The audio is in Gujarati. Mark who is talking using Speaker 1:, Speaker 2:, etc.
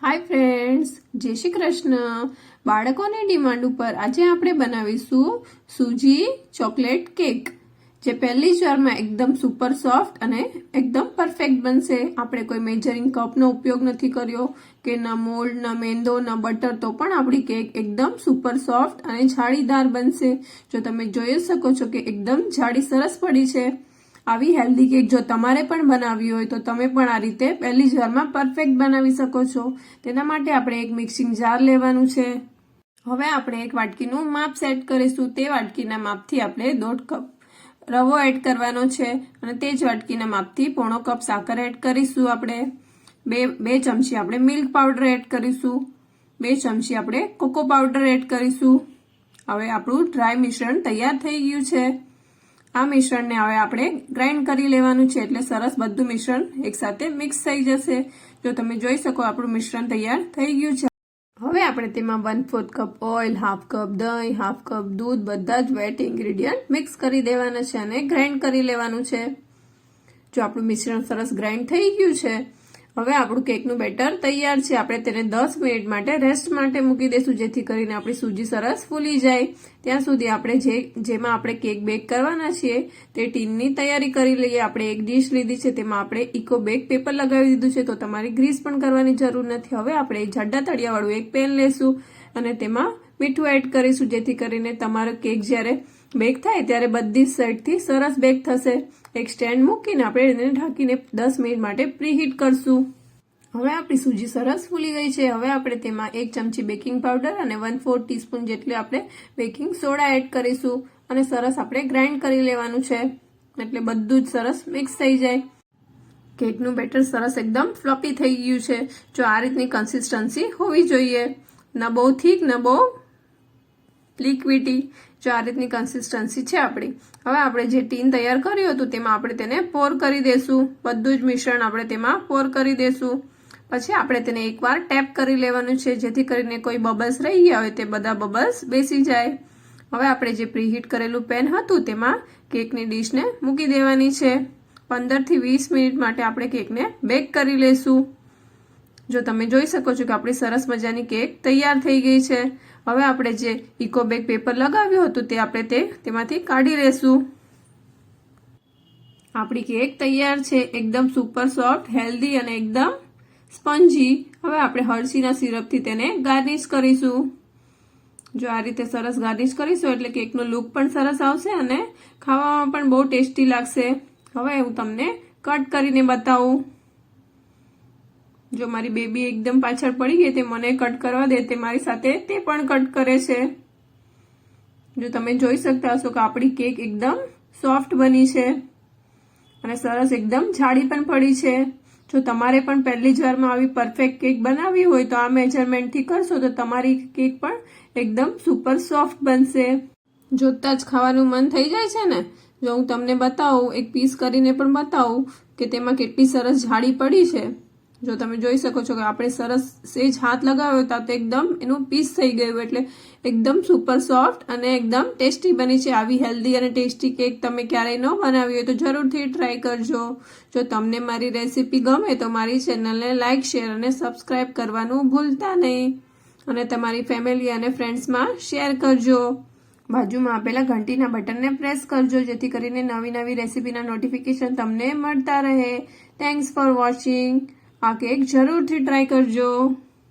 Speaker 1: હાય ફ્રેન્ડ્સ, જય શ્રી કૃષ્ણ. બાળકોની ડિમાન્ડ ઉપર આજે આપણે બનાવીશું સૂજી ચોકલેટ કેક, જે પહેલી જ વારમાં એકદમ સુપર સોફ્ટ અને એકદમ પરફેક્ટ બનશે. આપણે કોઈ મેજરિંગ કપનો ઉપયોગ નથી કર્યો કે ના મોલ્ડ, ના મેંદો, ના બટર, તો પણ આપણી કેક એકદમ સુપર સોફ્ટ અને જાળીદાર બનશે. જો તમે જોઈ શકો છો કે એકદમ જાડી સરસ પડી છે. આવી હેલ્ધી કેક જો તમારે પણ બનાવવી હોય તો તમે પણ આ રીતે પહેલી જ વારમાં પરફેક્ટ બનાવી શકો છો. તેના માટે આપણે એક મિક્સિંગ જાર લેવાનું છે. હવે આપણે એક વાટકીનું માપ સેટ કરીશું. તે વાટકીના માપથી આપણે 1.5 કપ રવો એડ કરવાનો છે અને તે જ વાટકીના માપથી 1/4 કપ સાકર એડ કરીશું. આપણે બે ચમચી આપણે મિલ્ક પાવડર એડ કરીશું. 2 ચમચી આપણે કોકો પાવડર એડ કરીશું. હવે આપણું ડ્રાય મિશ્રણ તૈયાર થઈ ગયું છે. આ મિશ્રણને હવે આપણે ગ્રાઇન્ડ કરી લેવાનું છે, એટલે સરસ બધું મિશ્રણ એકસાથે મિક્સ થઈ જશે. જો તમે જોઈ શકો આપણું મિશ્રણ તૈયાર થઈ ગયું છે. હવે આપણે તેમાં 1/4 કપ ઓઇલ, 1/2 કપ દહીં, 1/2 કપ દૂધ, બધા જ વેટ ઇન્ગ્રેડિયન્ટ મિક્સ કરી દેવાના છે અને ગ્રાઇન્ડ કરી લેવાનું છે. જો આપણું મિશ્રણ સરસ ગ્રાઇન્ડ થઈ ગયું છે, હવે આપણું કેકનું બેટર તૈયાર છે. આપણે તેને 10 મિનિટ માટે રેસ્ટ માટે મૂકી દઈશું, જેથી કરીને આપણી સૂજી સરસ ફૂલી જાય. ત્યાં સુધી આપણે જેમાં આપણે કેક બેક કરવાના છીએ તે ટીનની તૈયારી કરી લઈએ. આપણે એક ડીશ લીધી છે, તેમાં આપણે ઇકો બેક પેપર લગાવી દીધું છે, તો તમારી ગ્રીસ પણ કરવાની જરૂર નથી. હવે આપણે જાડા તળિયાવાળું એક પેન લેશું અને તેમાં મીઠું એડ કરીશું, જેથી કરીને તમારો કેક જ્યારે બેક થાય ત્યારે બધી સાઈડથી સરસ બેક થશે. એક સ્ટેન્ડ મૂકીને આપણે એને ઢાંકીને 10 મિનિટ માટે પ્રીહીટ કરશું. હવે આપણી સૂજી સરસ ફૂલી ગઈ છે. હવે આપણે તેમાં 1 ચમચી બેકિંગ પાવડર અને 1/4 ટીસ્પૂન જેટલી આપણે બેકિંગ સોડા એડ કરીશું અને સરસ આપણે ગ્રાઇન્ડ કરી લેવાનું છે, એટલે બધું જ સરસ મિક્સ થઈ જાય. કેકનું બેટર સરસ એકદમ ફ્લફી થઈ ગયું છે. જો આ રીતની કન્સિસ્ટન્સી હોવી જોઈએ, ન બહુ થીક ન બહુ લિક્વિડી. જો આ રીતની કન્સિસ્ટન્સી છે આપણી. હવે આપણે જે ટીન તૈયાર કર્યું હતું તેમાં આપણે તેને પોર કરી દેશું. બધું જ મિશ્રણ આપણે તેમાં પોર કરી દેશું. પછી આપણે તેને એકવાર ટેપ કરી લેવાનું છે, જેથી કરીને કોઈ બબલ્સ રહી ગયા હોય તે બધા બબલ્સ બેસી જાય. હવે આપણે જે પ્રીહીટ કરેલું પેન હતું તેમાં કેકની ડીશને મૂકી દેવાની છે. 15 થી 20 મિનિટ માટે આપણે કેકને બેક કરી લેશું. જો તમે જોઈ શકો છો કે આપણી સરસ મજાની કેક તૈયાર થઈ ગઈ છે. હવે આપણે જે ઇકો બેક પેપર લગાવ્યું હતું તે આપણે તેમાંથી કાઢી લેશું. આપણી કેક તૈયાર છે, એકદમ સુપર સોફ્ટ, હેલ્ધી અને એકદમ સ્પંજી. હવે આપણે હળસીના સિરપથી તેને ગાર્નિશ કરીશું. જો આ રીતે સરસ ગાર્નિશ કરીશું એટલે કેકનો લુક પણ સરસ આવશે અને ખાવામાં પણ બહુ ટેસ્ટી લાગશે. હવે હું તમને કટ કરીને બતાવું. જો મારી બેબી એકદમ પાછળ પડી ગઈ, તે મને કટ કરવા દે, તે મારી સાથે તે પણ કટ કરે છે. જો તમે જોઈ શકતા હશો કે આપણી કેક એકદમ સોફ્ટ બની છે અને સરસ એકદમ જાડી પણ પડી છે. જો તમારે પણ પહેલી જ વારમાં આવી પરફેક્ટ કેક બનાવવી હોય તો આ મેજરમેન્ટથી કરશો તો તમારી કેક પણ એકદમ સુપર સોફ્ટ બનશે. જોતા જ ખાવાનું મન થઈ જાય છે ને. જો હું તમને બતાવું, એક પીસ કરીને પણ બતાવું કે તેમાં કેટલી સરસ જાડી પડી છે. જો તમે જોઈ શકો છો કે આપણે સરસ સેજ હાથ લગાવ્યો તો એકદમ એનું પીસ થઈ ગયું, એટલે એકદમ સુપર સોફ્ટ અને એકદમ ટેસ્ટી બની છે. આવી હેલ્ધી અને ટેસ્ટી કેક તમે ક્યારેય ન બનાવી હોય તો જરૂરથી ટ્રાય કરજો. જો તમને મારી રેસીપી ગમે તો મારી ચેનલને લાઇક, શેર અને સબસ્ક્રાઇબ કરવાનું ભૂલતા નહીં અને તમારી ફેમિલી અને ફ્રેન્ડ્સમાં શેર કરજો. બાજુમાં આપેલા ઘંટીના બટનને પ્રેસ કરજો, જેથી કરીને નવી નવી રેસીપીના નોટિફિકેશન તમને મળતા રહે. Thanks for watching. આ કેક જરૂરથી ટ્રાય કરજો.